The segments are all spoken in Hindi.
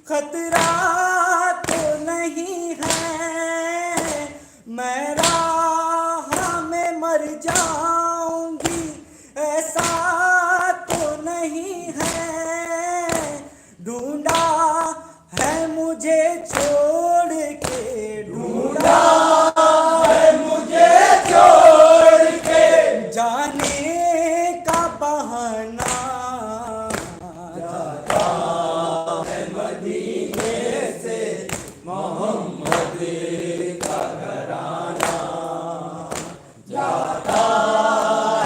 खतरा तो नहीं है, मैं राह में मर जाऊंगी ऐसा तो नहीं है। ढूंढा है मुझे छोड़ के, ढूंढा है मुझे छोड़ के, जाने का बहाना, जाता है मदीने से मोहम्मद का घराना, जाता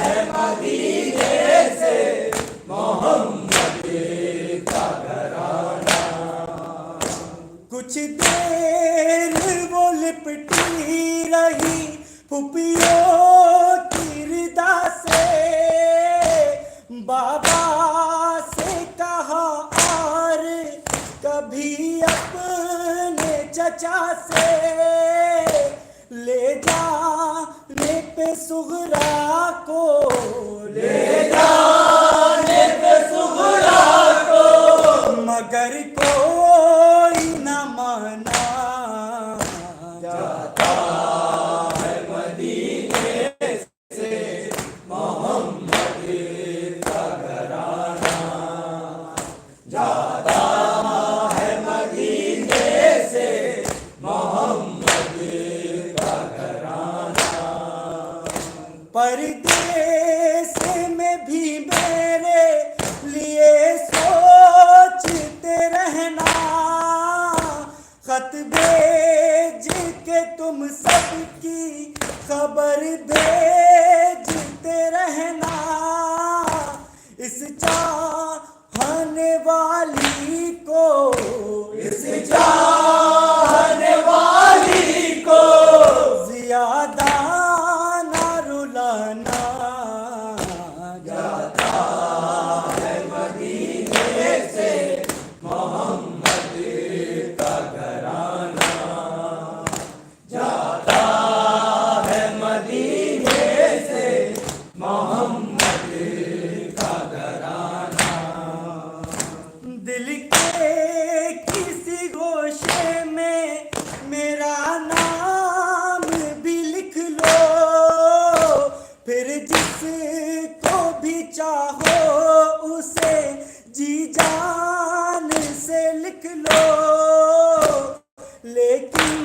है मदीने से मोहम्मद का घराना। कुछ देर वो लिपटी रही फुफियों की रिदा से, बाबा से कहा और कभी अपने चचा से, ले जाने पे सुगरा को, ले जाने पे सुगरा को, मगर कोई न माना, जाता है मदीने से मोहम्मद का घराना, जाता है मदीने से मोहम्मद का घराना। परदेस में भी मेरे लिए सोचते रहना, खत भेज के तुम सबकी खबर भेजते रहना। इस चाहने वाली को, इस चाहने वाली को ज्यादा ना रुलाना, जाता है मदीने से मोहम्मद का घराना, जाता है मदीने से मोहम्मद का घराना। दिल के किसी गोशे में मेरा नाम भी लिख लो, फिर जिसको भी चाहो उसे जी जान से लिख लो। लेकिन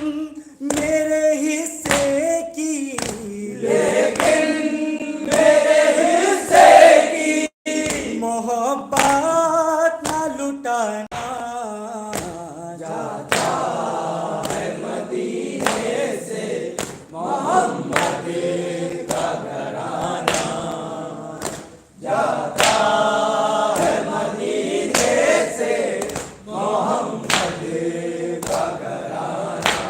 मेरे हिस्से की, लेकिन मेरे हिस्से की मोहब्बत ना लुटाना, जाता है मदीने से मोहम्मद का घराना, जाता है मदीने से मोहम्मद का घराना।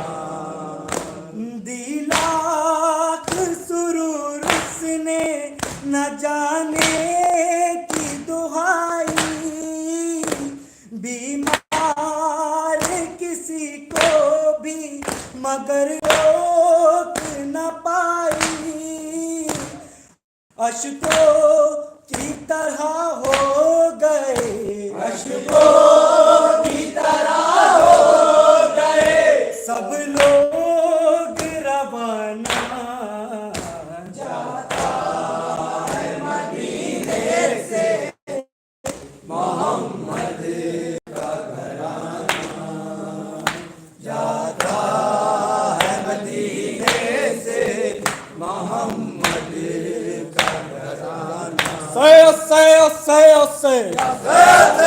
दिलाख सुरूर उसने न जाने की दुहाई, बीमार किसी को भी मगर रोक न पाई। अश्कों की तरह हो गए, अश्कों की तरह हो गए सब लोग रवाना, जाता है मदीने से मोहम्मद का घराना, जाता है मदीने से मोहम्मद का घराना। Say, say, say, say.